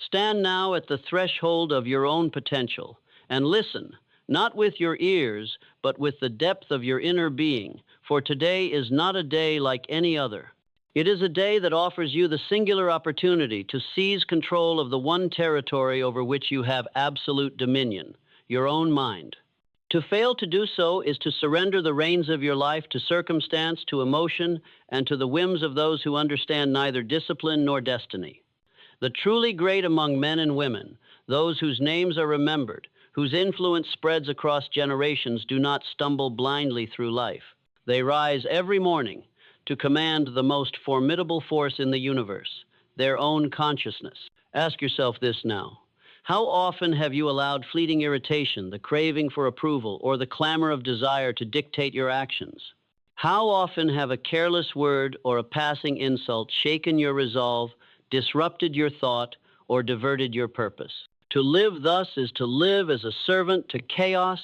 Stand now at the threshold of your own potential and listen, not with your ears, but with the depth of your inner being, for today is not a day like any other. It is a day that offers you the singular opportunity to seize control of the one territory over which you have absolute dominion, your own mind. To fail to do so is to surrender the reins of your life to circumstance, to emotion, and to the whims of those who understand neither discipline nor destiny. The truly great among men and women, those whose names are remembered, whose influence spreads across generations, do not stumble blindly through life. They rise every morning to command the most formidable force in the universe, their own consciousness. Ask yourself this now. How often have you allowed fleeting irritation, the craving for approval, or the clamor of desire to dictate your actions? How often have a careless word or a passing insult shaken your resolve, disrupted your thought, or diverted your purpose? To live thus is to live as a servant to chaos,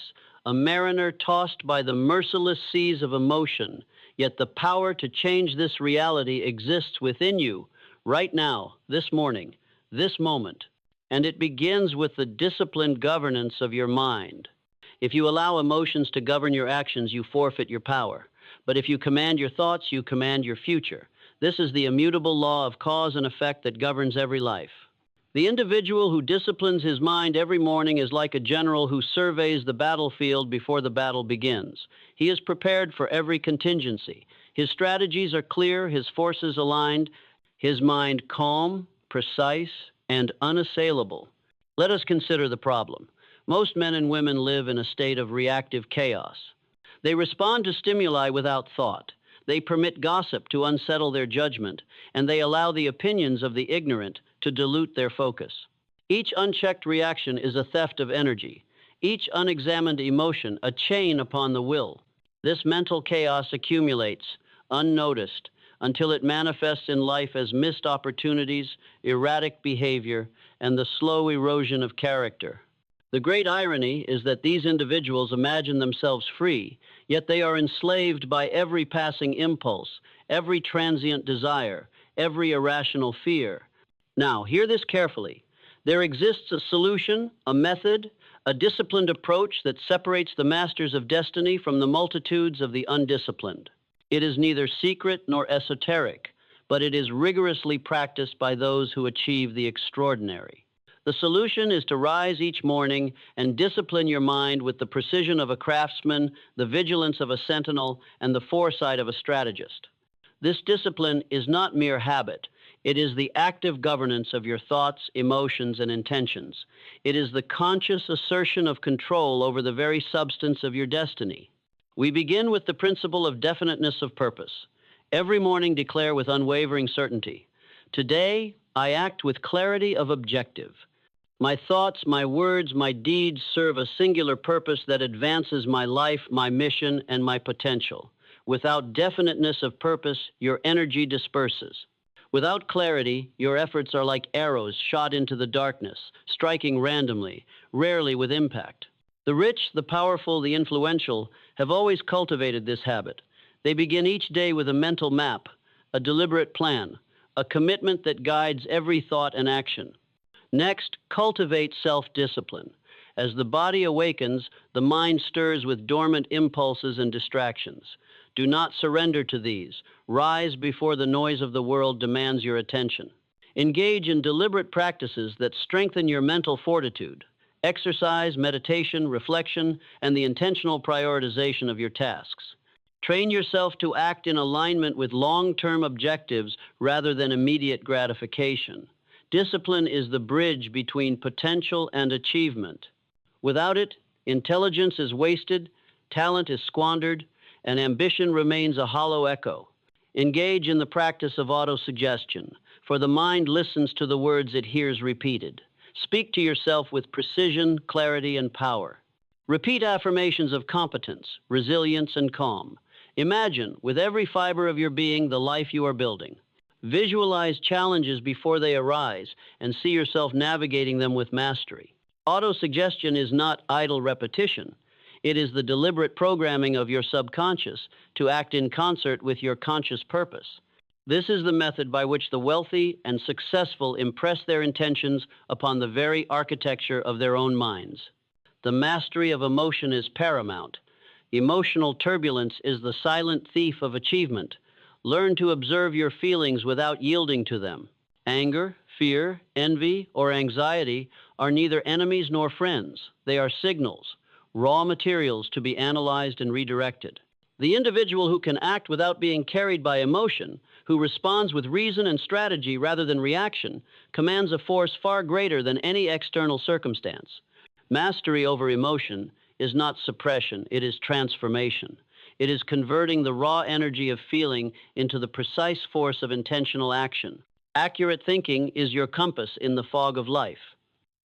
a mariner tossed by the merciless seas of emotion, yet the power to change this reality exists within you, right now, this morning, this moment, and it begins with the disciplined governance of your mind. If you allow emotions to govern your actions, you forfeit your power. But if you command your thoughts, you command your future. This is the immutable law of cause and effect that governs every life. The individual who disciplines his mind every morning is like a general who surveys the battlefield before the battle begins. He is prepared for every contingency. His strategies are clear, his forces aligned, his mind calm, precise, and unassailable. Let us consider the problem. Most men and women live in a state of reactive chaos. They respond to stimuli without thought. They permit gossip to unsettle their judgment, and they allow the opinions of the ignorant to dilute their focus. Each unchecked reaction is a theft of energy. Each unexamined emotion a chain upon the will. This mental chaos accumulates, unnoticed, until it manifests in life as missed opportunities, erratic behavior, and the slow erosion of character. The great irony is that these individuals imagine themselves free, yet they are enslaved by every passing impulse, every transient desire, every irrational fear. Now, hear this carefully. There exists a solution, a method, a disciplined approach that separates the masters of destiny from the multitudes of the undisciplined. It is neither secret nor esoteric, but it is rigorously practiced by those who achieve the extraordinary. The solution is to rise each morning and discipline your mind with the precision of a craftsman, the vigilance of a sentinel, and the foresight of a strategist. This discipline is not mere habit. It is the active governance of your thoughts, emotions, and intentions. It is the conscious assertion of control over the very substance of your destiny. We begin with the principle of definiteness of purpose. Every morning declare with unwavering certainty, "Today I act with clarity of objective. My thoughts, my words, my deeds serve a singular purpose that advances my life, my mission, and my potential. Without definiteness of purpose, your energy disperses. Without clarity, your efforts are like arrows shot into the darkness, striking randomly, rarely with impact." The rich, the powerful, the influential have always cultivated this habit. They begin each day with a mental map, a deliberate plan, a commitment that guides every thought and action. Next, cultivate self-discipline. As the body awakens, the mind stirs with dormant impulses and distractions. Do not surrender to these. Rise before the noise of the world demands your attention. Engage in deliberate practices that strengthen your mental fortitude. Exercise, meditation, reflection, and the intentional prioritization of your tasks. Train yourself to act in alignment with long-term objectives rather than immediate gratification. Discipline is the bridge between potential and achievement. Without it, intelligence is wasted, talent is squandered, and ambition remains a hollow echo. Engage in the practice of autosuggestion, for the mind listens to the words it hears repeated. Speak to yourself with precision, clarity, and power. Repeat affirmations of competence, resilience, and calm. Imagine, with every fiber of your being, the life you are building. Visualize challenges before they arise and see yourself navigating them with mastery. Autosuggestion is not idle repetition. It is the deliberate programming of your subconscious to act in concert with your conscious purpose. This is the method by which the wealthy and successful impress their intentions upon the very architecture of their own minds. The mastery of emotion is paramount. Emotional turbulence is the silent thief of achievement. Learn to observe your feelings without yielding to them. Anger, fear, envy, or anxiety are neither enemies nor friends. They are signals, raw materials to be analyzed and redirected. The individual who can act without being carried by emotion, who responds with reason and strategy rather than reaction, commands a force far greater than any external circumstance. Mastery over emotion is not suppression, it is transformation. It is converting the raw energy of feeling into the precise force of intentional action. Accurate thinking is your compass in the fog of life.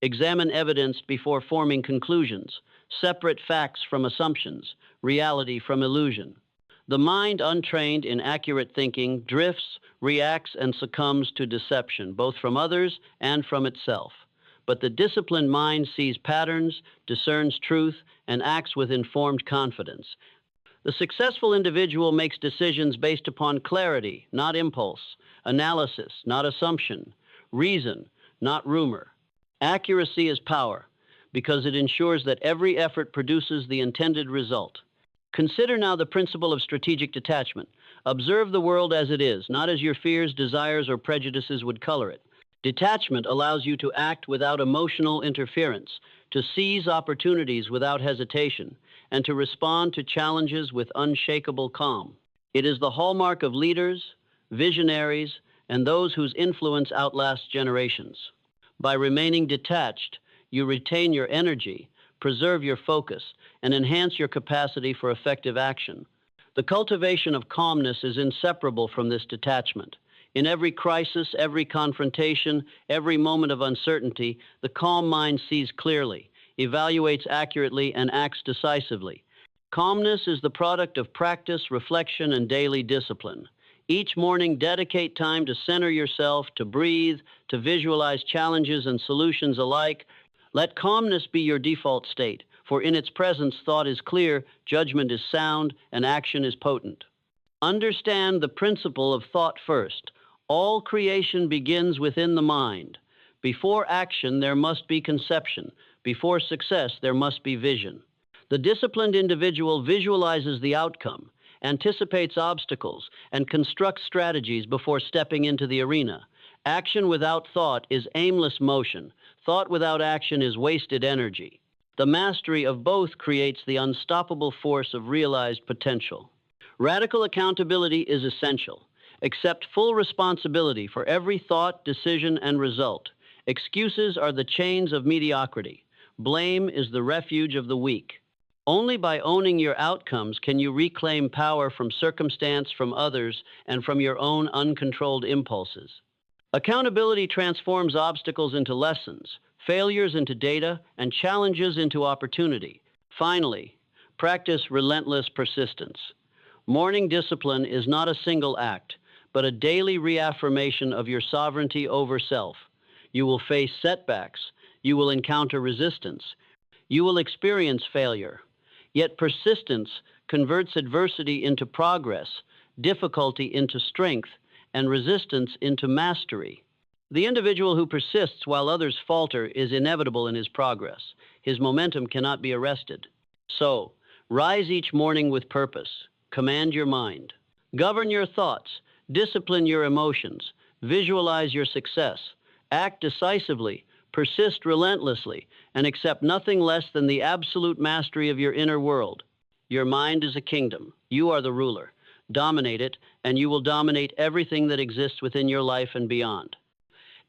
Examine evidence before forming conclusions. Separate facts from assumptions, reality from illusion. The mind untrained in accurate thinking drifts, reacts, and succumbs to deception, both from others and from itself. But the disciplined mind sees patterns, discerns truth, and acts with informed confidence. The successful individual makes decisions based upon clarity, not impulse, analysis, not assumption, reason, not rumor. Accuracy is power, because it ensures that every effort produces the intended result. Consider now the principle of strategic detachment. Observe the world as it is, not as your fears, desires, or prejudices would color it. Detachment allows you to act without emotional interference, to seize opportunities without hesitation, and to respond to challenges with unshakable calm. It is the hallmark of leaders, visionaries, and those whose influence outlasts generations. By remaining detached, you retain your energy, preserve your focus, and enhance your capacity for effective action. The cultivation of calmness is inseparable from this detachment. In every crisis, every confrontation, every moment of uncertainty, the calm mind sees clearly, evaluates accurately, and acts decisively. Calmness is the product of practice, reflection, and daily discipline. Each morning, dedicate time to center yourself, to breathe, to visualize challenges and solutions alike. Let calmness be your default state, for in its presence, thought is clear, judgment is sound, and action is potent. Understand the principle of thought first. All creation begins within the mind. Before action, there must be conception. Before success, there must be vision. The disciplined individual visualizes the outcome, anticipates obstacles, and constructs strategies before stepping into the arena. Action without thought is aimless motion. Thought without action is wasted energy. The mastery of both creates the unstoppable force of realized potential. Radical accountability is essential. Accept full responsibility for every thought, decision, and result. Excuses are the chains of mediocrity. Blame is the refuge of the weak. Only by owning your outcomes can you reclaim power from circumstance, from others, and from your own uncontrolled impulses. Accountability transforms obstacles into lessons, failures into data, and challenges into opportunity. Finally, practice relentless persistence. Morning discipline is not a single act, but a daily reaffirmation of your sovereignty over self. You will face setbacks. You will encounter resistance. You will experience failure. Yet persistence converts adversity into progress, difficulty into strength, and resistance into mastery. The individual who persists while others falter is inevitable in his progress. His momentum cannot be arrested. So, rise each morning with purpose. Command your mind. Govern your thoughts. Discipline your emotions. Visualize your success. Act decisively. Persist relentlessly, and accept nothing less than the absolute mastery of your inner world. Your mind is a kingdom. You are the ruler. Dominate it, and you will dominate everything that exists within your life and beyond.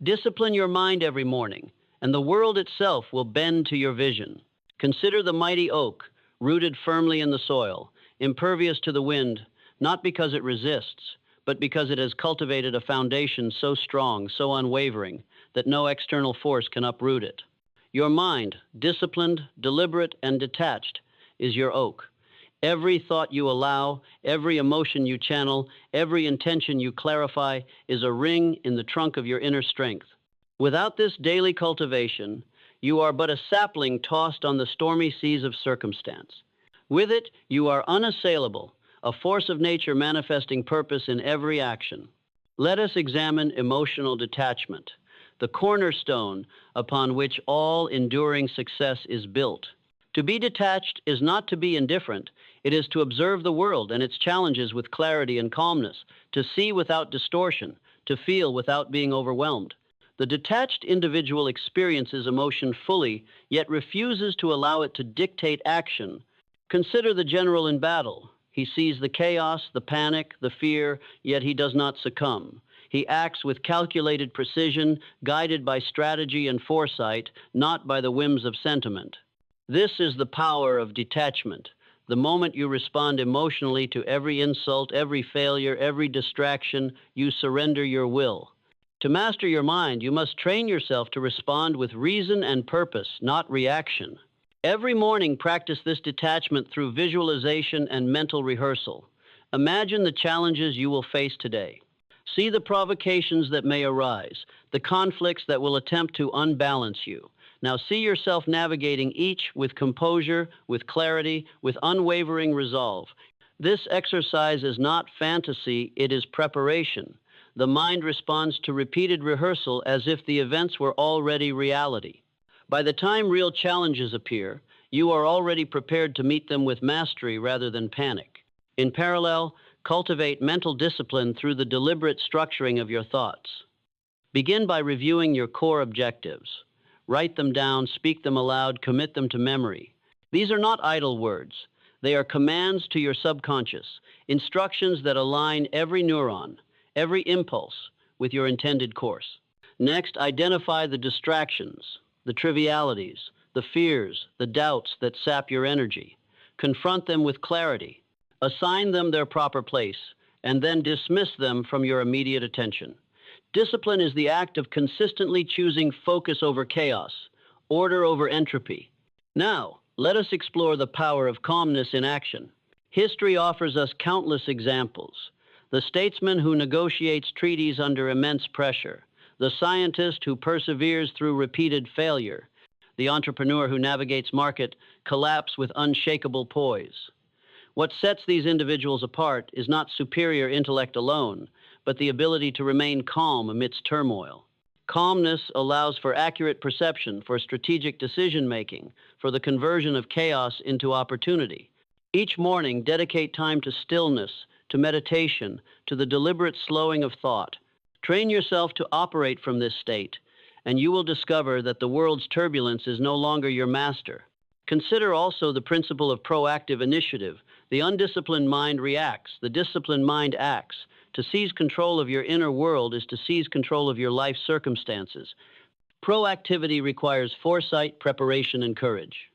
Discipline your mind every morning, and the world itself will bend to your vision. Consider the mighty oak, rooted firmly in the soil, impervious to the wind, not because it resists, but because it has cultivated a foundation so strong, so unwavering, that no external force can uproot it. Your mind, disciplined, deliberate, and detached, is your oak. Every thought you allow, every emotion you channel, every intention you clarify is a ring in the trunk of your inner strength. Without this daily cultivation, you are but a sapling tossed on the stormy seas of circumstance. With it, you are unassailable, a force of nature manifesting purpose in every action. Let us examine emotional detachment, the cornerstone upon which all enduring success is built. To be detached is not to be indifferent, it is to observe the world and its challenges with clarity and calmness, to see without distortion, to feel without being overwhelmed. The detached individual experiences emotion fully, yet refuses to allow it to dictate action. Consider the general in battle. He sees the chaos, the panic, the fear, yet he does not succumb. He acts with calculated precision, guided by strategy and foresight, not by the whims of sentiment. This is the power of detachment. The moment you respond emotionally to every insult, every failure, every distraction, you surrender your will. To master your mind, you must train yourself to respond with reason and purpose, not reaction. Every morning, practice this detachment through visualization and mental rehearsal. Imagine the challenges you will face today. See the provocations that may arise, the conflicts that will attempt to unbalance you. Now see yourself navigating each with composure, with clarity, with unwavering resolve. This exercise is not fantasy, it is preparation. The mind responds to repeated rehearsal as if the events were already reality. By the time real challenges appear, you are already prepared to meet them with mastery rather than panic. In parallel, cultivate mental discipline through the deliberate structuring of your thoughts. Begin by reviewing your core objectives. Write them down, speak them aloud, commit them to memory. These are not idle words. They are commands to your subconscious, instructions that align every neuron, every impulse with your intended course. Next, identify the distractions, the trivialities, the fears, the doubts that sap your energy. Confront them with clarity. Assign them their proper place, and then dismiss them from your immediate attention. Discipline is the act of consistently choosing focus over chaos, order over entropy. Now, let us explore the power of calmness in action. History offers us countless examples. The statesman who negotiates treaties under immense pressure, the scientist who perseveres through repeated failure, the entrepreneur who navigates market collapse with unshakable poise. What sets these individuals apart is not superior intellect alone, but the ability to remain calm amidst turmoil. Calmness allows for accurate perception, for strategic decision-making, for the conversion of chaos into opportunity. Each morning, dedicate time to stillness, to meditation, to the deliberate slowing of thought. Train yourself to operate from this state, and you will discover that the world's turbulence is no longer your master. Consider also the principle of proactive initiative. The undisciplined mind reacts, the disciplined mind acts. To seize control of your inner world is to seize control of your life circumstances. Proactivity requires foresight, preparation, and courage.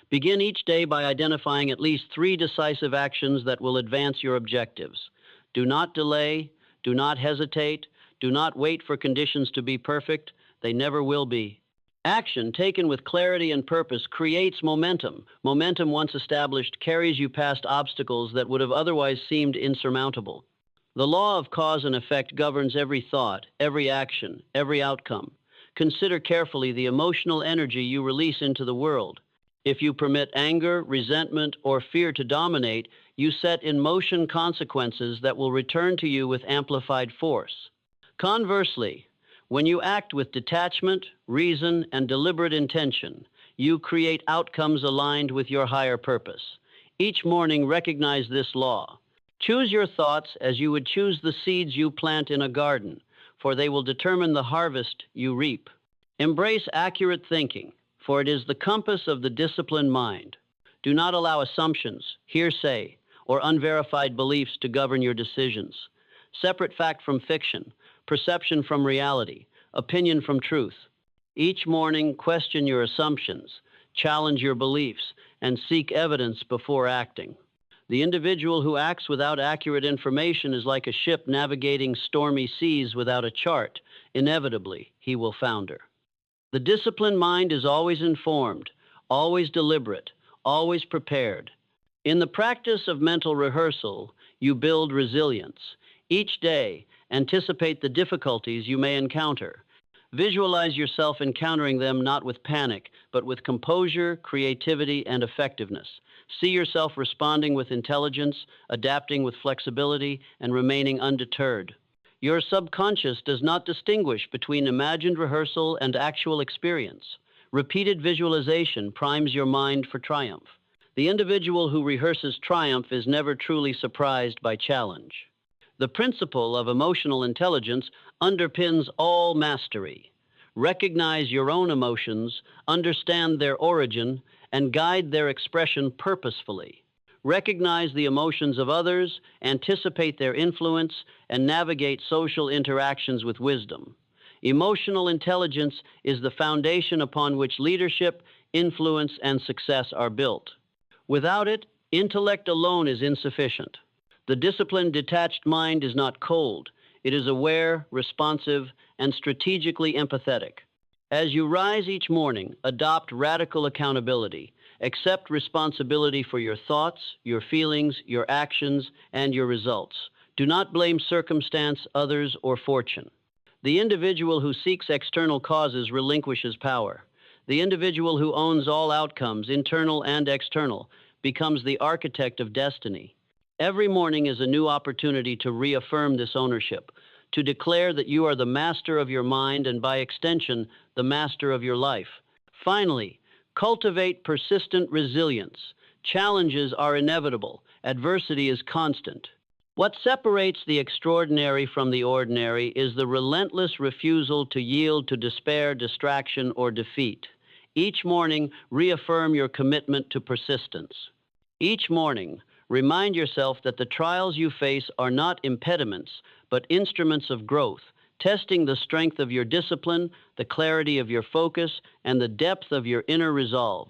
Begin each day by identifying at least 3 decisive actions that will advance your objectives. Do not delay, do not hesitate, do not wait for conditions to be perfect. They never will be. Action taken with clarity and purpose creates momentum. Momentum, once established, carries you past obstacles that would have otherwise seemed insurmountable. The law of cause and effect governs every thought, every action, every outcome. Consider carefully the emotional energy you release into the world. If you permit anger, resentment, or fear to dominate, you set in motion consequences that will return to you with amplified force. Conversely, when you act with detachment, reason, and deliberate intention, you create outcomes aligned with your higher purpose. Each morning, recognize this law. Choose your thoughts as you would choose the seeds you plant in a garden, for they will determine the harvest you reap. Embrace accurate thinking, for it is the compass of the disciplined mind. Do not allow assumptions, hearsay, or unverified beliefs to govern your decisions. Separate fact from fiction, perception from reality, opinion from truth. Each morning, question your assumptions, challenge your beliefs, and seek evidence before acting. The individual who acts without accurate information is like a ship navigating stormy seas without a chart. Inevitably, he will founder. The disciplined mind is always informed, always deliberate, always prepared. In the practice of mental rehearsal, you build resilience. Each day, anticipate the difficulties you may encounter. Visualize yourself encountering them not with panic, but with composure, creativity, and effectiveness. See yourself responding with intelligence, adapting with flexibility, and remaining undeterred. Your subconscious does not distinguish between imagined rehearsal and actual experience. Repeated visualization primes your mind for triumph. The individual who rehearses triumph is never truly surprised by challenge. The principle of emotional intelligence underpins all mastery. Recognize your own emotions, understand their origin, and guide their expression purposefully. Recognize the emotions of others, anticipate their influence, and navigate social interactions with wisdom. Emotional intelligence is the foundation upon which leadership, influence, and success are built. Without it, intellect alone is insufficient. The disciplined, detached mind is not cold. It is aware, responsive, and strategically empathetic. As you rise each morning, adopt radical accountability. Accept responsibility for your thoughts, your feelings, your actions, and your results. Do not blame circumstance, others, or fortune. The individual who seeks external causes relinquishes power. The individual who owns all outcomes, internal and external, becomes the architect of destiny. Every morning is a new opportunity to reaffirm this ownership, to declare that you are the master of your mind and, by extension, the master of your life. Finally, cultivate persistent resilience. Challenges are inevitable. Adversity is constant. What separates the extraordinary from the ordinary is the relentless refusal to yield to despair, distraction, or defeat. Each morning, reaffirm your commitment to persistence. Each morning, remind yourself that the trials you face are not impediments, but instruments of growth, testing the strength of your discipline, the clarity of your focus, and the depth of your inner resolve.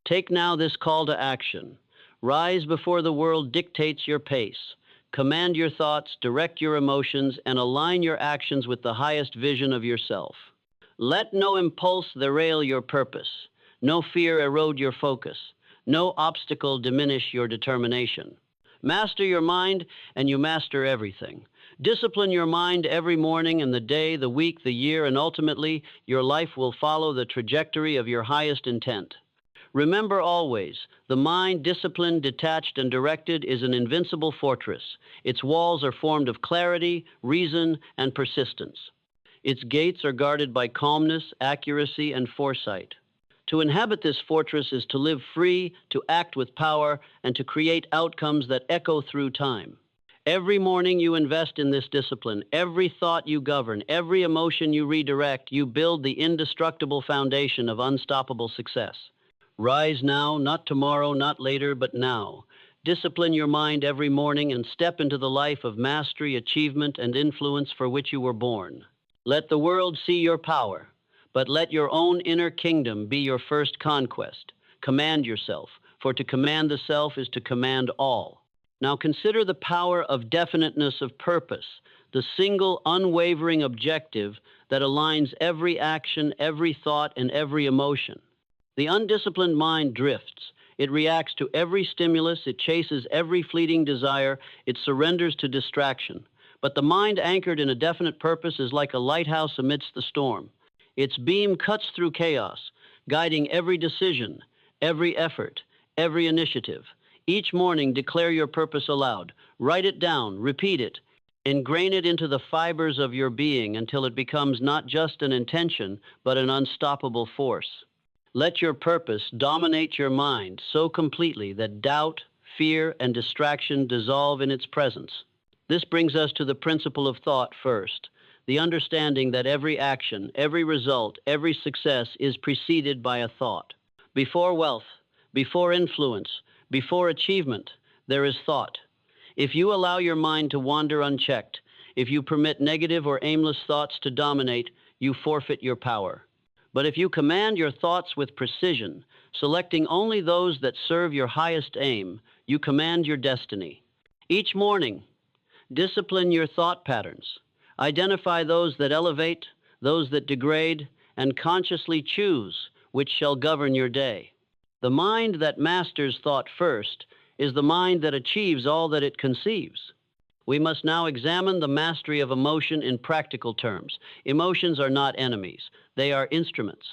Take now this call to action. Rise before the world dictates your pace. Command your thoughts, direct your emotions, and align your actions with the highest vision of yourself. Let no impulse derail your purpose, no fear erode your focus, no obstacle diminish your determination. Master your mind, and you master everything. Discipline your mind every morning and the day, the week, the year, and ultimately, your life will follow the trajectory of your highest intent. Remember always, the mind, disciplined, detached, and directed, is an invincible fortress. Its walls are formed of clarity, reason, and persistence. Its gates are guarded by calmness, accuracy, and foresight. To inhabit this fortress is to live free, to act with power, and to create outcomes that echo through time. Every morning you invest in this discipline. Every thought you govern, every emotion you redirect, you build the indestructible foundation of unstoppable success. Rise now, not tomorrow, not later, but now. Discipline your mind every morning and step into the life of mastery, achievement, and influence for which you were born. Let the world see your power, but let your own inner kingdom be your first conquest. Command yourself, for to command the self is to command all. Now consider the power of definiteness of purpose, the single unwavering objective that aligns every action, every thought, and every emotion. The undisciplined mind drifts. It reacts to every stimulus, it chases every fleeting desire, it surrenders to distraction. But the mind anchored in a definite purpose is like a lighthouse amidst the storm. Its beam cuts through chaos, guiding every decision, every effort, every initiative. Each morning, declare your purpose aloud. Write it down, repeat it, ingrain it into the fibers of your being until it becomes not just an intention, but an unstoppable force. Let your purpose dominate your mind so completely that doubt, fear, and distraction dissolve in its presence. This brings us to the principle of thought first, the understanding that every action, every result, every success is preceded by a thought. Before wealth, before influence, before achievement, there is thought. If you allow your mind to wander unchecked, if you permit negative or aimless thoughts to dominate, you forfeit your power. But if you command your thoughts with precision, selecting only those that serve your highest aim, you command your destiny. Each morning, discipline your thought patterns. Identify those that elevate, those that degrade, and consciously choose which shall govern your day. The mind that masters thought first is the mind that achieves all that it conceives. We must now examine the mastery of emotion in practical terms. Emotions are not enemies. They are instruments.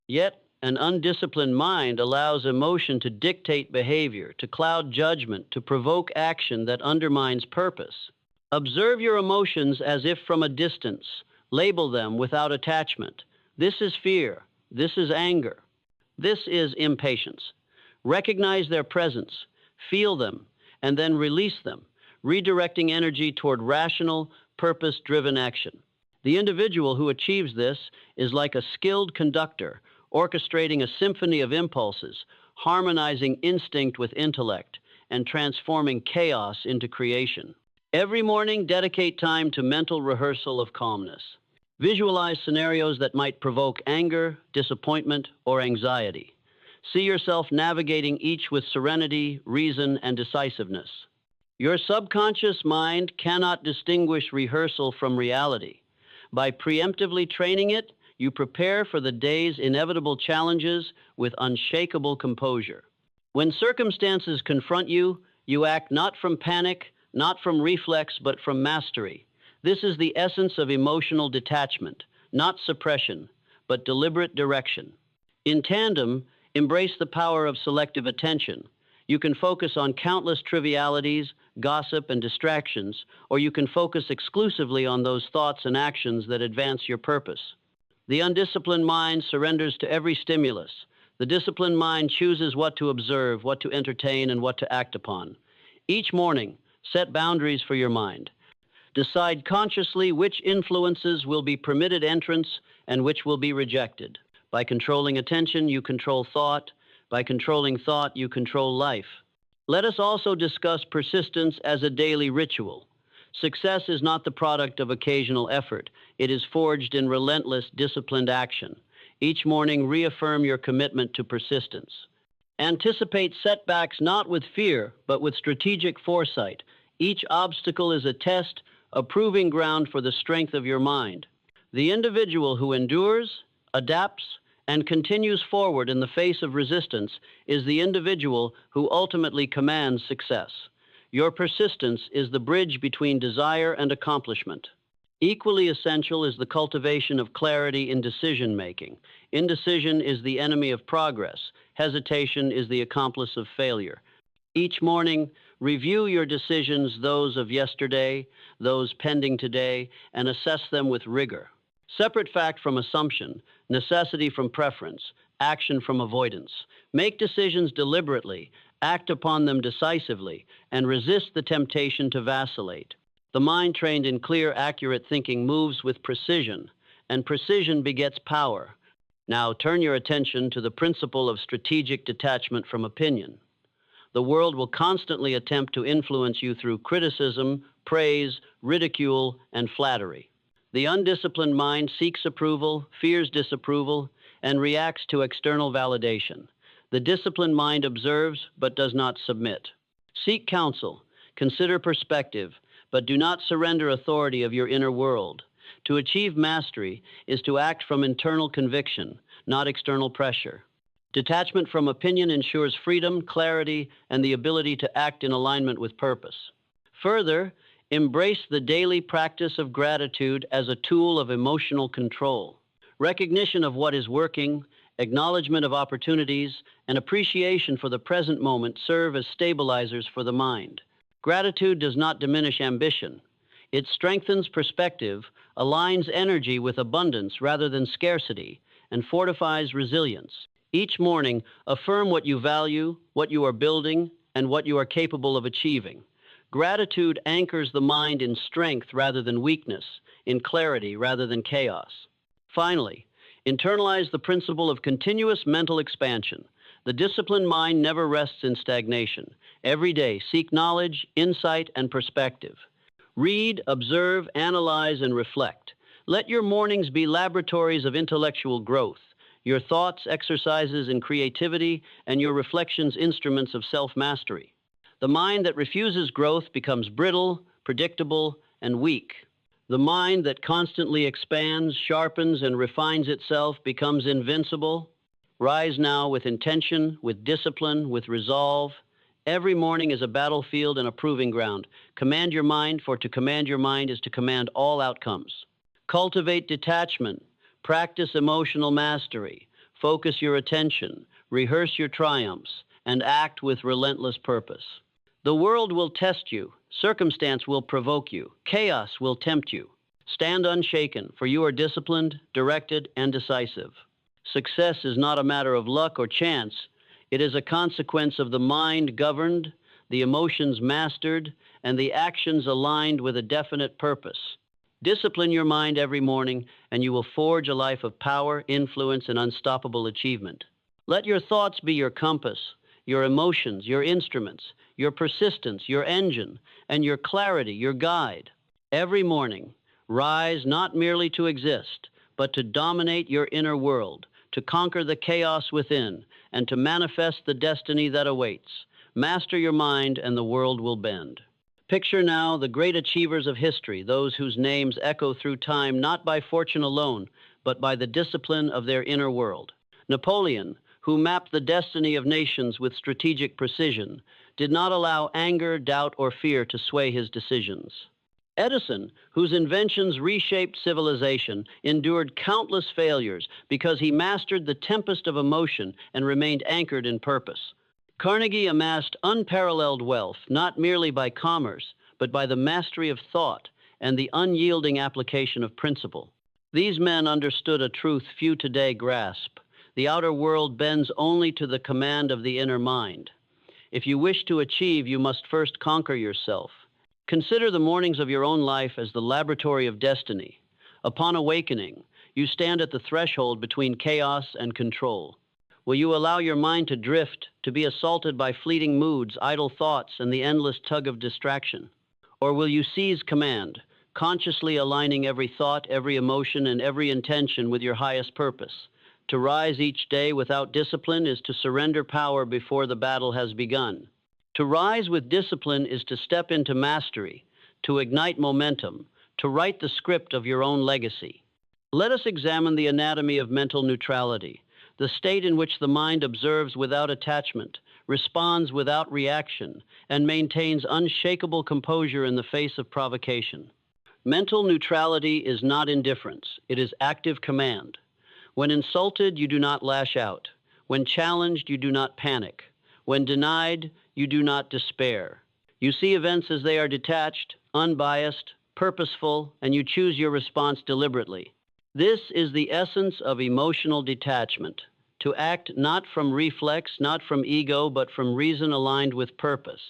Yet, an undisciplined mind allows emotion to dictate behavior, to cloud judgment, to provoke action that undermines purpose. Observe your emotions as if from a distance. Label them without attachment. This is fear. This is anger. This is impatience. Recognize their presence, feel them, and then release them, redirecting energy toward rational, purpose driven action. The individual who achieves this is like a skilled conductor, orchestrating a symphony of impulses, harmonizing instinct with intellect, and transforming chaos into creation. Every morning, dedicate time to mental rehearsal of calmness. Visualize scenarios that might provoke anger, disappointment, or anxiety. See yourself navigating each with serenity, reason, and decisiveness. Your subconscious mind cannot distinguish rehearsal from reality. By preemptively training it, you prepare for the day's inevitable challenges with unshakable composure. When circumstances confront you, you act not from panic, not from reflex, but from mastery. This is the essence of emotional detachment, not suppression, but deliberate direction. In tandem, embrace the power of selective attention. You can focus on countless trivialities, gossip, and distractions, or you can focus exclusively on those thoughts and actions that advance your purpose. The undisciplined mind surrenders to every stimulus. The disciplined mind chooses what to observe, what to entertain, and what to act upon. Each morning, set boundaries for your mind. Decide consciously which influences will be permitted entrance and which will be rejected. By controlling attention, you control thought. By controlling thought, you control life. Let us also discuss persistence as a daily ritual. Success is not the product of occasional effort. It is forged in relentless, disciplined action. Each morning, reaffirm your commitment to persistence. Anticipate setbacks not with fear, but with strategic foresight. Each obstacle is a test, a proving ground for the strength of your mind. The individual who endures, adapts, and continues forward in the face of resistance is the individual who ultimately commands success. Your persistence is the bridge between desire and accomplishment. Equally essential is the cultivation of clarity in decision-making. Indecision is the enemy of progress. Hesitation is the accomplice of failure. Each morning, review your decisions, those of yesterday, those pending today, and assess them with rigor. Separate fact from assumption, necessity from preference, action from avoidance. Make decisions deliberately, act upon them decisively, and resist the temptation to vacillate. The mind trained in clear, accurate thinking moves with precision, and precision begets power. Now turn your attention to the principle of strategic detachment from opinion. The world will constantly attempt to influence you through criticism, praise, ridicule, and flattery. The undisciplined mind seeks approval, fears disapproval, and reacts to external validation. The disciplined mind observes but does not submit. Seek counsel, consider perspective, but do not surrender authority of your inner world. To achieve mastery is to act from internal conviction, not external pressure. Detachment from opinion ensures freedom, clarity, and the ability to act in alignment with purpose. Further, embrace the daily practice of gratitude as a tool of emotional control. Recognition of what is working, acknowledgement of opportunities, and appreciation for the present moment serve as stabilizers for the mind. Gratitude does not diminish ambition. It strengthens perspective, aligns energy with abundance rather than scarcity, and fortifies resilience. Each morning, affirm what you value, what you are building, and what you are capable of achieving. Gratitude anchors the mind in strength rather than weakness, in clarity rather than chaos. Finally, internalize the principle of continuous mental expansion. The disciplined mind never rests in stagnation. Every day, seek knowledge, insight, and perspective. Read, observe, analyze, and reflect. Let your mornings be laboratories of intellectual growth, your thoughts exercises in creativity, and your reflections instruments of self-mastery. The mind that refuses growth becomes brittle, predictable, and weak. The mind that constantly expands, sharpens, and refines itself becomes invincible. Rise now with intention, with discipline, with resolve. Every morning is a battlefield and a proving ground. Command your mind, for to command your mind is to command all outcomes. Cultivate detachment. Practice emotional mastery. Focus your attention. Rehearse your triumphs, and act with relentless purpose. The world will test you. Circumstance will provoke you. Chaos will tempt you. Stand unshaken, for you are disciplined, directed, and decisive. Success is not a matter of luck or chance. It is a consequence of the mind governed, the emotions mastered, and the actions aligned with a definite purpose. Discipline your mind every morning, and you will forge a life of power, influence, and unstoppable achievement. Let your thoughts be your compass, your emotions, your instruments, your persistence, your engine, and your clarity, your guide. Every morning, rise not merely to exist, but to dominate your inner world, to conquer the chaos within, and to manifest the destiny that awaits. Master your mind, and the world will bend. Picture now the great achievers of history, those whose names echo through time not by fortune alone, but by the discipline of their inner world. Napoleon, who mapped the destiny of nations with strategic precision, did not allow anger, doubt, or fear to sway his decisions. Edison, whose inventions reshaped civilization, endured countless failures because he mastered the tempest of emotion and remained anchored in purpose. Carnegie amassed unparalleled wealth, not merely by commerce, but by the mastery of thought and the unyielding application of principle. These men understood a truth few today grasp. The outer world bends only to the command of the inner mind. If you wish to achieve, you must first conquer yourself. Consider the mornings of your own life as the laboratory of destiny. Upon awakening, you stand at the threshold between chaos and control. Will you allow your mind to drift, to be assaulted by fleeting moods, idle thoughts, and the endless tug of distraction? Or will you seize command, consciously aligning every thought, every emotion, and every intention with your highest purpose? To rise each day without discipline is to surrender power before the battle has begun. To rise with discipline is to step into mastery, to ignite momentum, to write the script of your own legacy. Let us examine the anatomy of mental neutrality, the state in which the mind observes without attachment, responds without reaction, and maintains unshakable composure in the face of provocation. Mental neutrality is not indifference, it is active command. When insulted, you do not lash out. When challenged, you do not panic. When denied, you do not despair. You see events as they are detached, unbiased, purposeful, and you choose your response deliberately. This is the essence of emotional detachment, to act not from reflex, not from ego, but from reason aligned with purpose.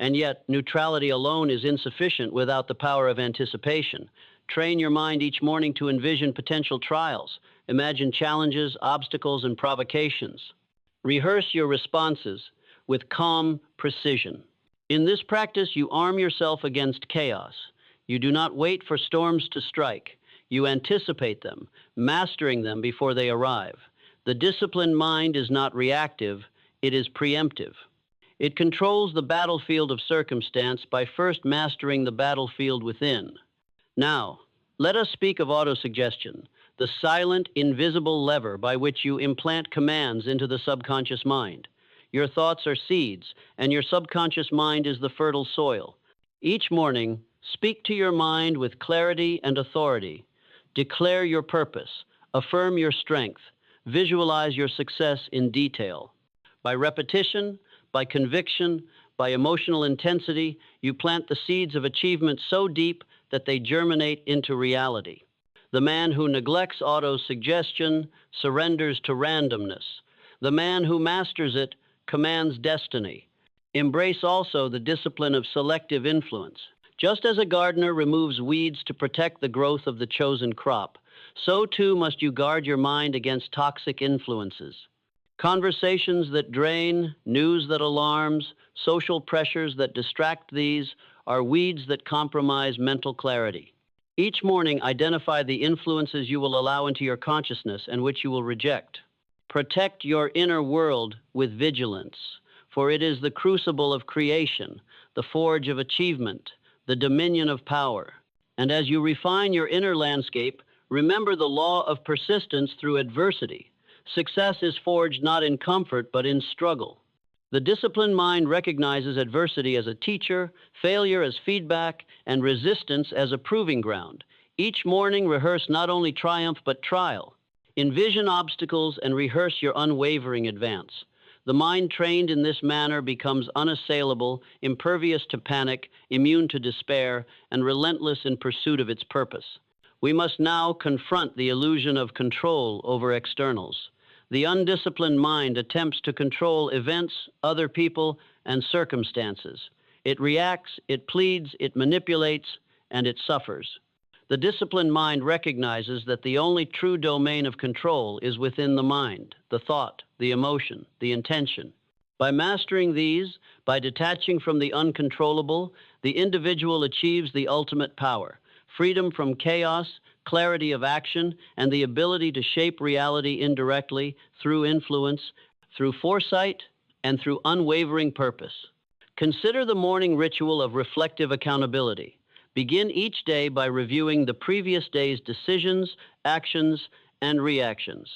And yet, neutrality alone is insufficient without the power of anticipation. Train your mind each morning to envision potential trials. Imagine challenges, obstacles, and provocations. Rehearse your responses with calm precision. In this practice, you arm yourself against chaos. You do not wait for storms to strike. You anticipate them, mastering them before they arrive. The disciplined mind is not reactive, it is preemptive. It controls the battlefield of circumstance by first mastering the battlefield within. Now, let us speak of autosuggestion, the silent, invisible lever by which you implant commands into the subconscious mind. Your thoughts are seeds, and your subconscious mind is the fertile soil. Each morning, speak to your mind with clarity and authority. Declare your purpose, affirm your strength, visualize your success in detail. By repetition, by conviction, by emotional intensity, you plant the seeds of achievement so deep that they germinate into reality. The man who neglects autosuggestion surrenders to randomness. The man who masters it commands destiny. Embrace also the discipline of selective influence. Just as a gardener removes weeds to protect the growth of the chosen crop, so too must you guard your mind against toxic influences. Conversations that drain, news that alarms, social pressures that distract these are weeds that compromise mental clarity. Each morning, identify the influences you will allow into your consciousness and which you will reject. Protect your inner world with vigilance, for it is the crucible of creation, the forge of achievement, the dominion of power. And as you refine your inner landscape, remember the law of persistence through adversity. Success is forged not in comfort, but in struggle. The disciplined mind recognizes adversity as a teacher, failure as feedback, and resistance as a proving ground. Each morning, rehearse not only triumph, but trial. Envision obstacles and rehearse your unwavering advance. The mind trained in this manner becomes unassailable, impervious to panic, immune to despair, and relentless in pursuit of its purpose. We must now confront the illusion of control over externals. The undisciplined mind attempts to control events, other people, and circumstances. It reacts, it pleads, it manipulates, and it suffers. The disciplined mind recognizes that the only true domain of control is within the mind, the thought, the emotion, the intention. By mastering these, by detaching from the uncontrollable, the individual achieves the ultimate power, freedom from chaos, clarity of action, and the ability to shape reality indirectly through influence, through foresight, and through unwavering purpose. Consider the morning ritual of reflective accountability. Begin each day by reviewing the previous day's decisions, actions, and reactions.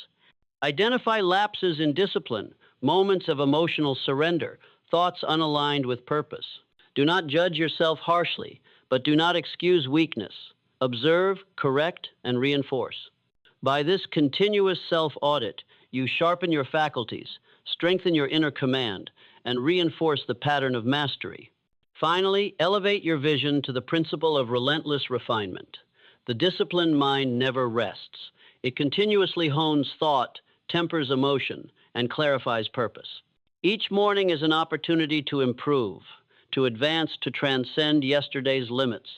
Identify lapses in discipline, moments of emotional surrender, thoughts unaligned with purpose. Do not judge yourself harshly, but do not excuse weakness. Observe, correct, and reinforce. By this continuous self-audit, you sharpen your faculties, strengthen your inner command, and reinforce the pattern of mastery. Finally, elevate your vision to the principle of relentless refinement. The disciplined mind never rests. It continuously hones thought, tempers emotion, and clarifies purpose. Each morning is an opportunity to improve, to advance, to transcend yesterday's limits.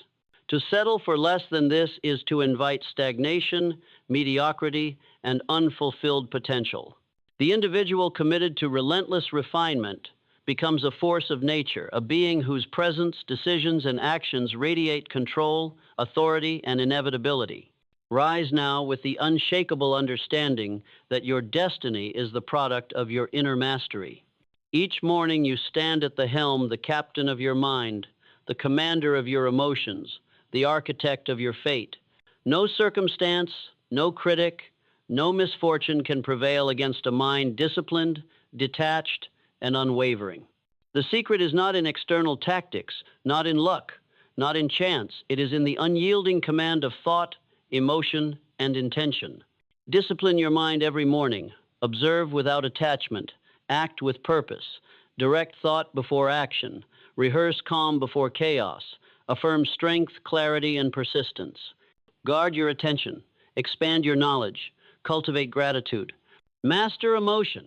To settle for less than this is to invite stagnation, mediocrity, and unfulfilled potential. The individual committed to relentless refinement becomes a force of nature, a being whose presence, decisions, and actions radiate control, authority, and inevitability. Rise now with the unshakable understanding that your destiny is the product of your inner mastery. Each morning you stand at the helm, the captain of your mind, the commander of your emotions, the architect of your fate. No circumstance, no critic, no misfortune can prevail against a mind disciplined, detached, and unwavering. The secret is not in external tactics, not in luck, not in chance. It is in the unyielding command of thought, emotion, and intention. Discipline your mind every morning. Observe without attachment. Act with purpose. Direct thought before action. Rehearse calm before chaos. Affirm strength, clarity, and persistence. Guard your attention. Expand your knowledge. Cultivate gratitude. Master emotion.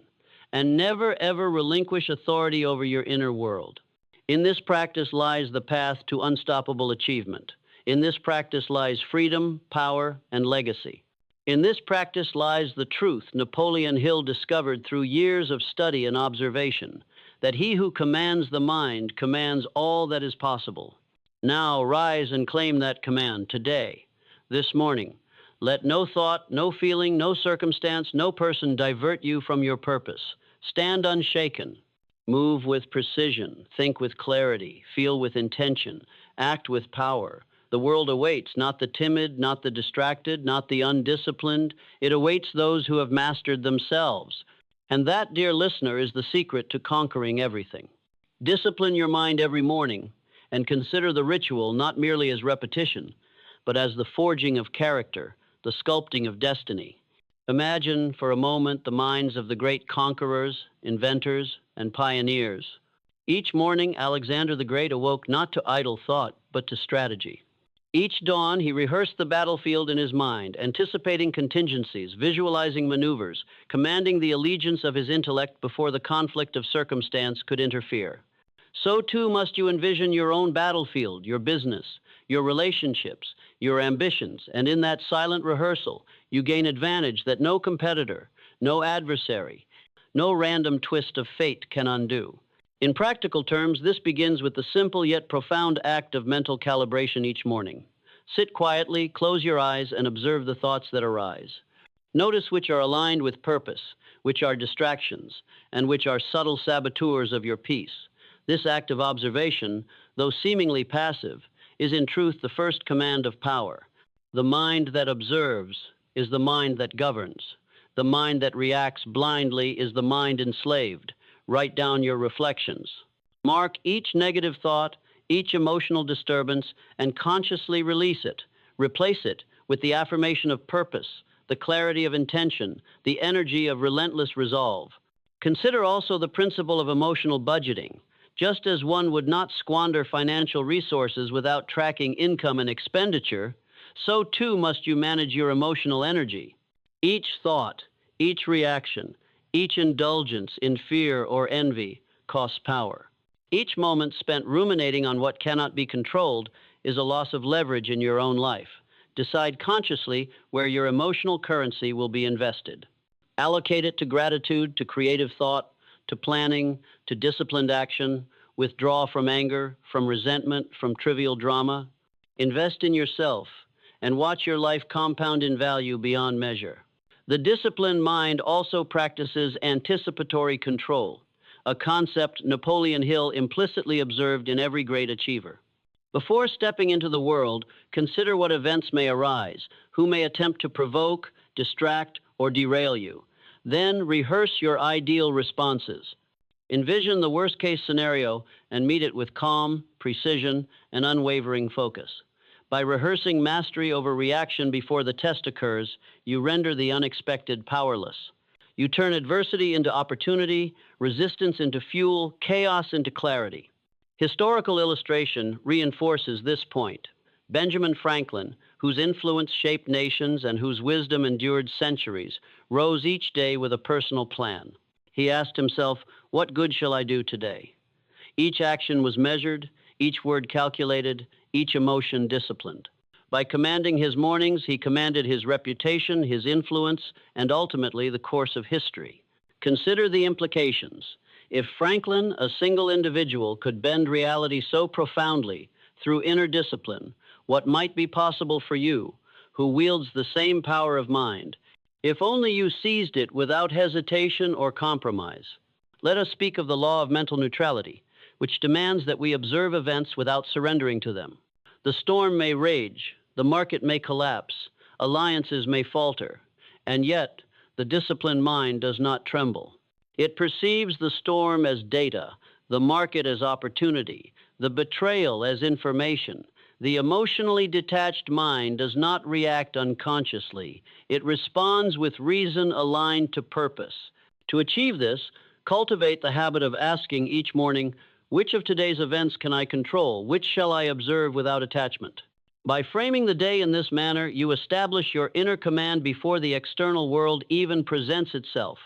And never ever relinquish authority over your inner world. In this practice lies the path to unstoppable achievement. In this practice lies freedom, power, and legacy. In this practice lies the truth Napoleon Hill discovered through years of study and observation, that he who commands the mind commands all that is possible. Now rise and claim that command today, this morning. Let no thought, no feeling, no circumstance, no person divert you from your purpose. Stand unshaken. Move with precision. Think with clarity. Feel with intention. Act with power. The world awaits not the timid, not the distracted, not the undisciplined. It awaits those who have mastered themselves. And that, dear listener, is the secret to conquering everything. Discipline your mind every morning and consider the ritual not merely as repetition, but as the forging of character, the sculpting of destiny. Imagine for a moment the minds of the great conquerors, inventors, and pioneers. Each morning, Alexander the Great awoke not to idle thought, but to strategy. Each dawn, he rehearsed the battlefield in his mind, anticipating contingencies, visualizing maneuvers, commanding the allegiance of his intellect before the conflict of circumstance could interfere. So too must you envision your own battlefield, your business, your relationships, your ambitions, and in that silent rehearsal, you gain advantage that no competitor, no adversary, no random twist of fate can undo. In practical terms, this begins with the simple yet profound act of mental calibration each morning. Sit quietly, close your eyes, and observe the thoughts that arise. Notice which are aligned with purpose, which are distractions, and which are subtle saboteurs of your peace. This act of observation, though seemingly passive, is in truth the first command of power. The mind that observes is the mind that governs. The mind that reacts blindly is the mind enslaved. Write down your reflections. Mark each negative thought, each emotional disturbance, and consciously release it. Replace it with the affirmation of purpose, the clarity of intention, the energy of relentless resolve. Consider also the principle of emotional budgeting. Just as one would not squander financial resources without tracking income and expenditure, so too must you manage your emotional energy. Each thought, each reaction, each indulgence in fear or envy costs power. Each moment spent ruminating on what cannot be controlled is a loss of leverage in your own life. Decide consciously where your emotional currency will be invested. Allocate it to gratitude, to creative thought, to planning, to disciplined action. Withdraw from anger, from resentment, from trivial drama. Invest in yourself and watch your life compound in value beyond measure. The disciplined mind also practices anticipatory control, a concept Napoleon Hill implicitly observed in every great achiever. Before stepping into the world, consider what events may arise, who may attempt to provoke, distract, or derail you. Then rehearse your ideal responses. Envision the worst-case scenario and meet it with calm, precision, and unwavering focus. By rehearsing mastery over reaction before the test occurs, you render the unexpected powerless. You turn adversity into opportunity, resistance into fuel, chaos into clarity. Historical illustration reinforces this point. Benjamin Franklin, whose influence shaped nations and whose wisdom endured centuries, rose each day with a personal plan. He asked himself, "What good shall I do today?" Each action was measured, each word calculated, each emotion disciplined. By commanding his mornings, he commanded his reputation, his influence, and ultimately the course of history. Consider the implications. If Franklin, a single individual, could bend reality so profoundly through inner discipline, what might be possible for you, who wields the same power of mind, if only you seized it without hesitation or compromise? Let us speak of the law of mental neutrality, which demands that we observe events without surrendering to them. The storm may rage, the market may collapse, alliances may falter, and yet the disciplined mind does not tremble. It perceives the storm as data, the market as opportunity, the betrayal as information. The emotionally detached mind does not react unconsciously. It responds with reason aligned to purpose. To achieve this, cultivate the habit of asking each morning, which of today's events can I control? Which shall I observe without attachment? By framing the day in this manner, you establish your inner command before the external world even presents itself.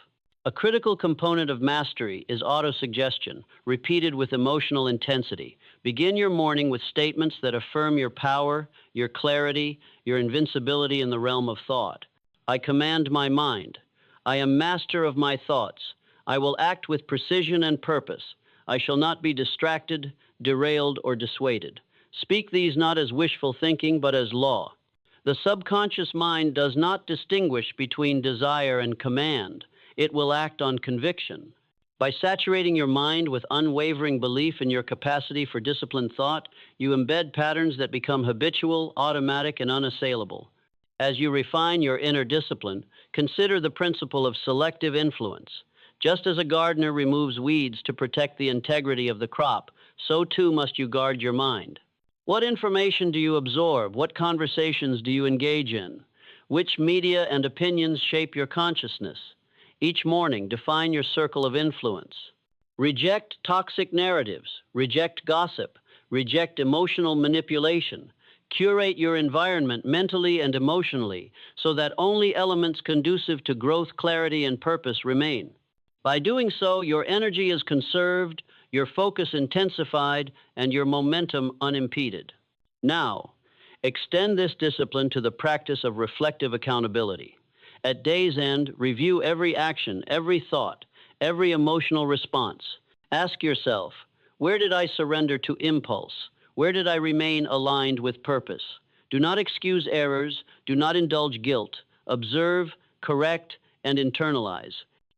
A critical component of mastery is autosuggestion, repeated with emotional intensity. Begin your morning with statements that affirm your power, your clarity, your invincibility in the realm of thought. I command my mind. I am master of my thoughts. I will act with precision and purpose. I shall not be distracted, derailed, or dissuaded. Speak these not as wishful thinking, but as law. The subconscious mind does not distinguish between desire and command. It will act on conviction. By saturating your mind with unwavering belief in your capacity for disciplined thought, you embed patterns that become habitual, automatic, and unassailable. As you refine your inner discipline, consider the principle of selective influence. Just as a gardener removes weeds to protect the integrity of the crop, so too must you guard your mind. What information do you absorb? What conversations do you engage in? Which media and opinions shape your consciousness? Each morning, define your circle of influence. Reject toxic narratives, reject gossip, reject emotional manipulation. Curate your environment mentally and emotionally so that only elements conducive to growth, clarity, and purpose remain. By doing so, your energy is conserved, your focus intensified, and your momentum unimpeded. Now, extend this discipline to the practice of reflective accountability. At day's end, review every action, every thought, every emotional response. Ask yourself, where did I surrender to impulse? Where did I remain aligned with purpose? Do not excuse errors, do not indulge guilt. Observe, correct, and internalize.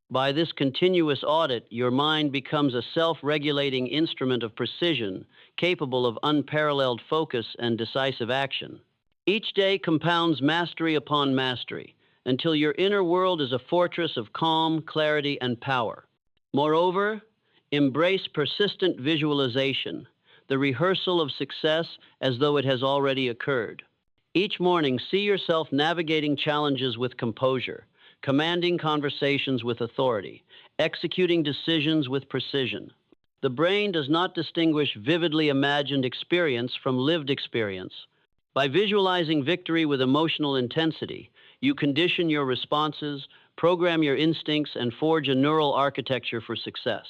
By this continuous audit, your mind becomes a self-regulating instrument of precision, capable of unparalleled focus and decisive action. Each day compounds mastery upon mastery, until your inner world is a fortress of calm, clarity, and power. Moreover, embrace persistent visualization, the rehearsal of success as though it has already occurred. Each morning, see yourself navigating challenges with composure, commanding conversations with authority, executing decisions with precision. The brain does not distinguish vividly imagined experience from lived experience. By visualizing victory with emotional intensity, you condition your responses, program your instincts, and forge a neural architecture for success.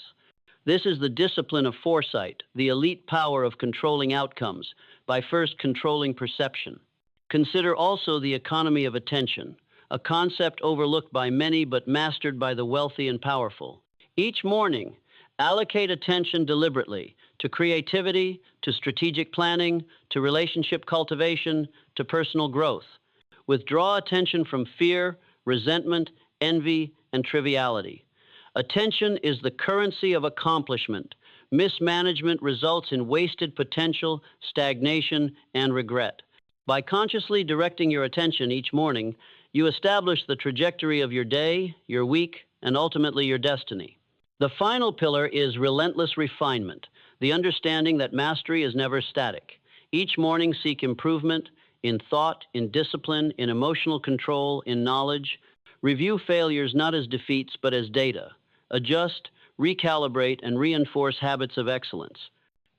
This is the discipline of foresight, the elite power of controlling outcomes, by first controlling perception. Consider also the economy of attention, a concept overlooked by many but mastered by the wealthy and powerful. Each morning, allocate attention deliberately to creativity, to strategic planning, to relationship cultivation, to personal growth. Withdraw attention from fear, resentment, envy, and triviality. Attention is the currency of accomplishment. Mismanagement results in wasted potential, stagnation, and regret. By consciously directing your attention each morning, you establish the trajectory of your day, your week, and ultimately your destiny. The final pillar is relentless refinement, the understanding that mastery is never static. Each morning, seek improvement in thought, in discipline, in emotional control, in knowledge. Review failures not as defeats, but as data. Adjust, recalibrate, and reinforce habits of excellence.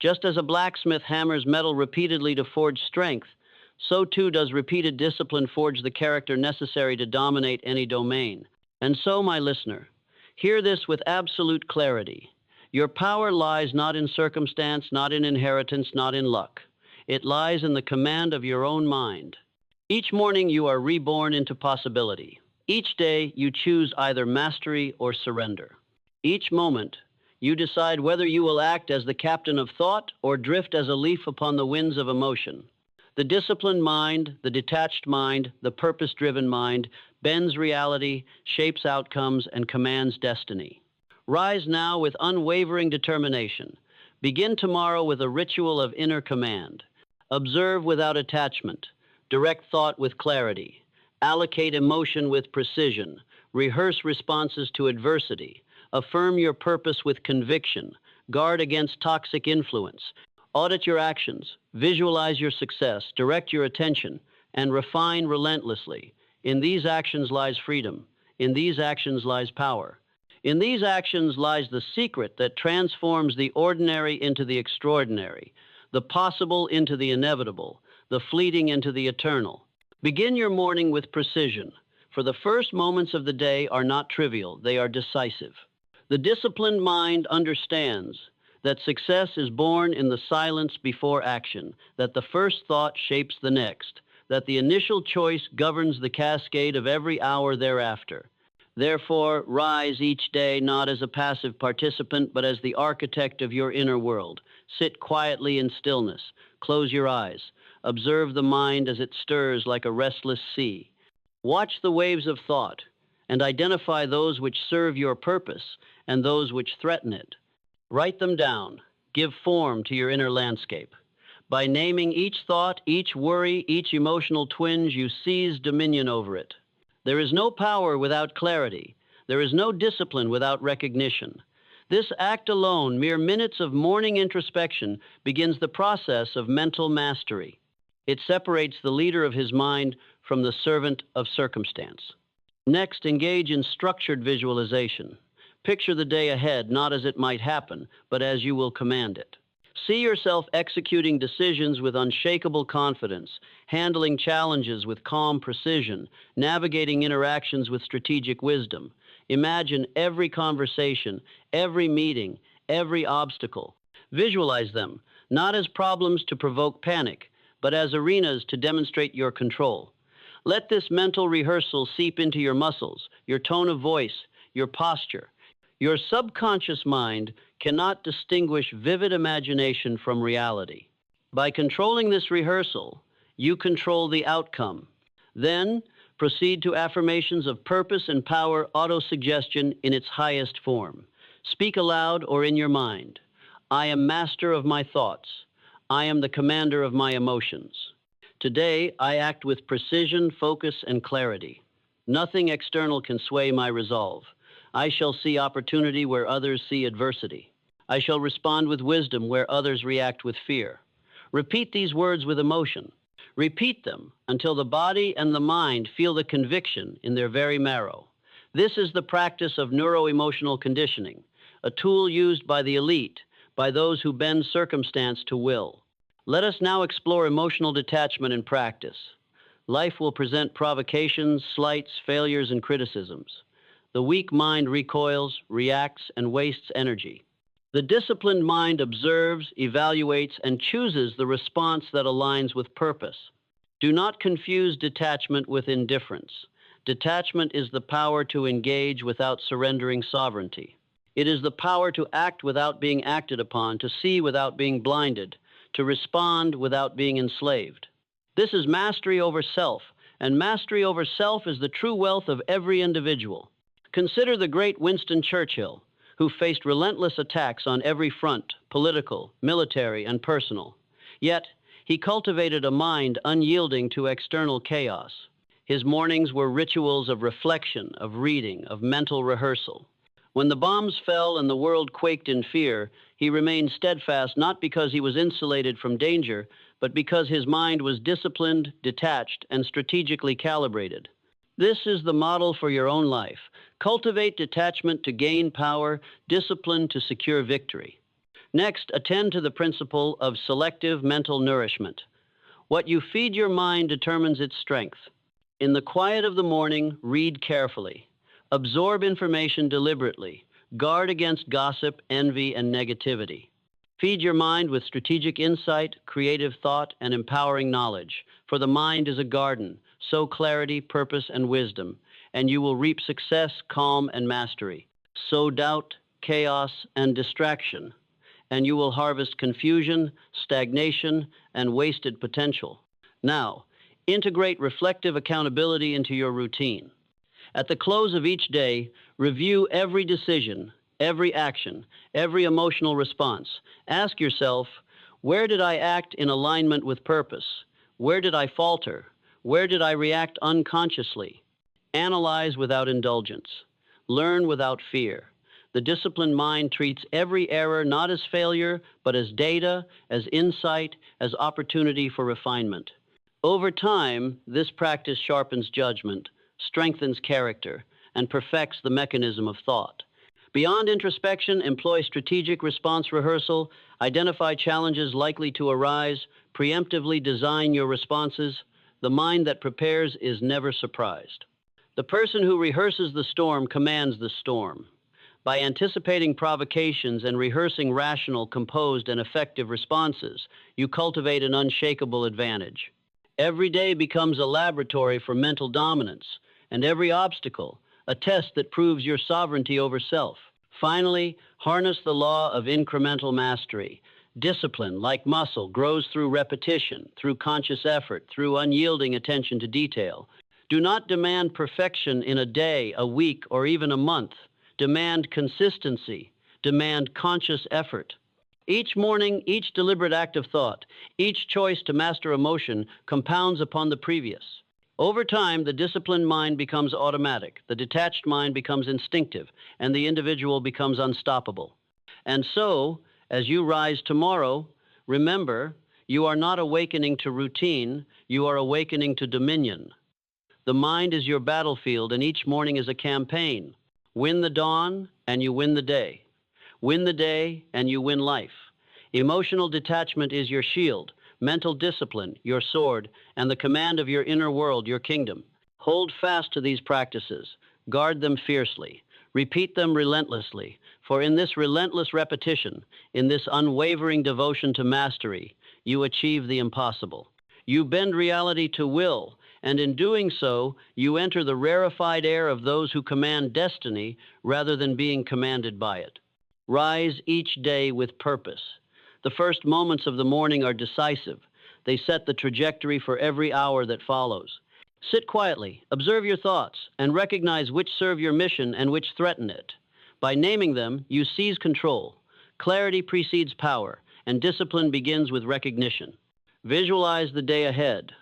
Just as a blacksmith hammers metal repeatedly to forge strength, so too does repeated discipline forge the character necessary to dominate any domain. And so, my listener, hear this with absolute clarity. Your power lies not in circumstance, not in inheritance, not in luck. It lies in the command of your own mind. Each morning you are reborn into possibility. Each day you choose either mastery or surrender. Each moment, you decide whether you will act as the captain of thought or drift as a leaf upon the winds of emotion. The disciplined mind, the detached mind, the purpose-driven mind bends reality, shapes outcomes, and commands destiny. Rise now with unwavering determination. Begin tomorrow with a ritual of inner command. Observe without attachment. Direct thought with clarity. Allocate emotion with precision. Rehearse responses to adversity. Affirm your purpose with conviction. Guard against toxic influence. Audit your actions. Visualize your success. Direct your attention. And refine relentlessly. In these actions lies freedom. In these actions lies power. In these actions lies the secret that transforms the ordinary into the extraordinary, the possible into the inevitable, the fleeting into the eternal. Begin your morning with precision, for the first moments of the day are not trivial, they are decisive. The disciplined mind understands that success is born in the silence before action, that the first thought shapes the next, that the initial choice governs the cascade of every hour thereafter. Therefore, rise each day not as a passive participant, but as the architect of your inner world. Sit quietly in stillness. Close your eyes. Observe the mind as it stirs like a restless sea. Watch the waves of thought and identify those which serve your purpose and those which threaten it. Write them down. Give form to your inner landscape. By naming each thought, each worry, each emotional twinge, you seize dominion over it. There is no power without clarity. There is no discipline without recognition. This act alone, mere minutes of morning introspection, begins the process of mental mastery. It separates the leader of his mind from the servant of circumstance. Next, engage in structured visualization. Picture the day ahead not as it might happen, but as you will command it. See yourself executing decisions with unshakable confidence, handling challenges with calm precision, navigating interactions with strategic wisdom. Imagine every conversation, every meeting, every obstacle. Visualize them, not as problems to provoke panic, but as arenas to demonstrate your control. Let this mental rehearsal seep into your muscles, your tone of voice, your posture. Your subconscious mind cannot distinguish vivid imagination from reality. By controlling this rehearsal, you control the outcome. Then, proceed to affirmations of purpose and power, autosuggestion in its highest form. Speak aloud or in your mind. I am master of my thoughts. I am the commander of my emotions. Today, I act with precision, focus, and clarity. Nothing external can sway my resolve. I shall see opportunity where others see adversity. I shall respond with wisdom where others react with fear. Repeat these words with emotion. Repeat them until the body and the mind feel the conviction in their very marrow. This is the practice of neuroemotional conditioning, a tool used by the elite, by those who bend circumstance to will. Let us now explore emotional detachment in practice. Life will present provocations, slights, failures, and criticisms. The weak mind recoils, reacts, and wastes energy. The disciplined mind observes, evaluates, and chooses the response that aligns with purpose. Do not confuse detachment with indifference. Detachment is the power to engage without surrendering sovereignty. It is the power to act without being acted upon, to see without being blinded, to respond without being enslaved. This is mastery over self, and mastery over self is the true wealth of every individual. Consider the great Winston Churchill, who faced relentless attacks on every front, political, military, and personal. Yet, he cultivated a mind unyielding to external chaos. His mornings were rituals of reflection, of reading, of mental rehearsal. When the bombs fell and the world quaked in fear, he remained steadfast not because he was insulated from danger, but because his mind was disciplined, detached, and strategically calibrated. This is the model for your own life. Cultivate detachment to gain power, discipline to secure victory. Next, attend to the principle of selective mental nourishment. What you feed your mind determines its strength. In the quiet of the morning, read carefully. Absorb information deliberately. Guard against gossip, envy, and negativity. Feed your mind with strategic insight, creative thought, and empowering knowledge. For the mind is a garden. Sow clarity, purpose, and wisdom, and you will reap success, calm, and mastery. Sow doubt, chaos, and distraction, and you will harvest confusion, stagnation, and wasted potential. Now, integrate reflective accountability into your routine. At the close of each day, review every decision, every action, every emotional response. Ask yourself, where did I act in alignment with purpose? Where did I falter? Where did I react unconsciously? Analyze without indulgence. Learn without fear. The disciplined mind treats every error not as failure, but as data, as insight, as opportunity for refinement. Over time, this practice sharpens judgment, strengthens character, and perfects the mechanism of thought. Beyond introspection, employ strategic response rehearsal, identify challenges likely to arise, preemptively design your responses. The mind that prepares is never surprised. The person who rehearses the storm commands the storm. By anticipating provocations and rehearsing rational, composed, and effective responses, you cultivate an unshakable advantage. Every day becomes a laboratory for mental dominance, and every obstacle, a test that proves your sovereignty over self. Finally, harness the law of incremental mastery. Discipline, like muscle, grows through repetition, through conscious effort, through unyielding attention to detail. Do not demand perfection in a day, a week, or even a month. Demand consistency. Demand conscious effort. Each morning, each deliberate act of thought, each choice to master emotion compounds upon the previous. Over time, the disciplined mind becomes automatic, the detached mind becomes instinctive, and the individual becomes unstoppable. And so, as you rise tomorrow, remember, you are not awakening to routine, you are awakening to dominion. The mind is your battlefield, and each morning is a campaign. Win the dawn, and you win the day. Win the day, and you win life. Emotional detachment is your shield, mental discipline, your sword, and the command of your inner world, your kingdom. Hold fast to these practices. Guard them fiercely. Repeat them relentlessly, for in this relentless repetition, in this unwavering devotion to mastery, you achieve the impossible. You bend reality to will, and in doing so, you enter the rarefied air of those who command destiny rather than being commanded by it. Rise each day with purpose. The first moments of the morning are decisive. They set the trajectory for every hour that follows. Sit quietly, observe your thoughts, and recognize which serve your mission and which threaten it. By naming them, you seize control. Clarity precedes power, and discipline begins with recognition. Visualize the day ahead.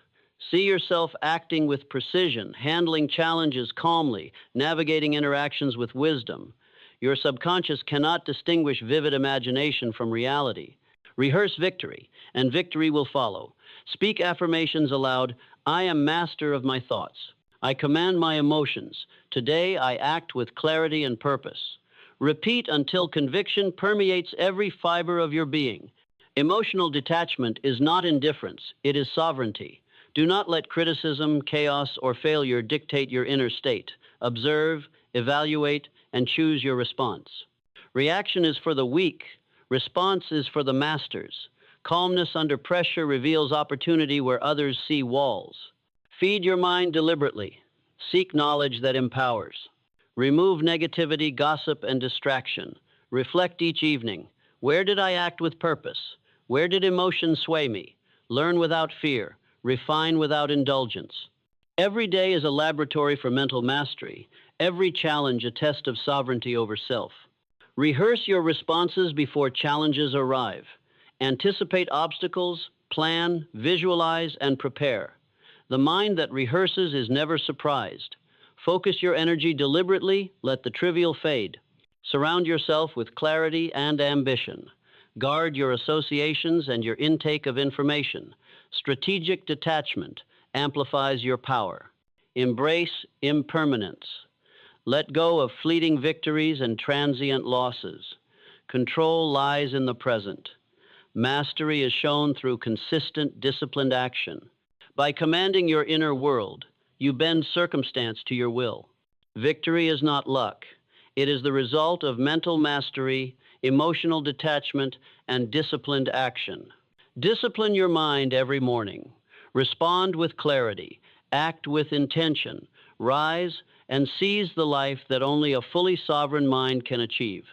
See yourself acting with precision, handling challenges calmly, navigating interactions with wisdom. Your subconscious cannot distinguish vivid imagination from reality. Rehearse victory, and victory will follow. Speak affirmations aloud. I am master of my thoughts. I command my emotions. Today I act with clarity and purpose. Repeat until conviction permeates every fiber of your being. Emotional detachment is not indifference, it is sovereignty. Do not let criticism, chaos, or failure dictate your inner state. Observe, evaluate, and choose your response. Reaction is for the weak, response is for the masters. Calmness under pressure reveals opportunity where others see walls. Feed your mind deliberately. Seek knowledge that empowers. Remove negativity, gossip, and distraction. Reflect each evening. Where did I act with purpose? Where did emotion sway me? Learn without fear. Refine without indulgence. Every day is a laboratory for mental mastery. Every challenge a test of sovereignty over self. Rehearse your responses before challenges arrive. Anticipate obstacles, plan, visualize, and prepare. The mind that rehearses is never surprised. Focus your energy deliberately, let the trivial fade. Surround yourself with clarity and ambition. Guard your associations and your intake of information. Strategic detachment amplifies your power. Embrace impermanence. Let go of fleeting victories and transient losses. Control lies in the present. Mastery is shown through consistent, disciplined action. By commanding your inner world, you bend circumstance to your will. Victory is not luck. It is the result of mental mastery, emotional detachment, and disciplined action. Discipline your mind every morning. Respond with clarity. Act with intention. Rise and seize the life that only a fully sovereign mind can achieve.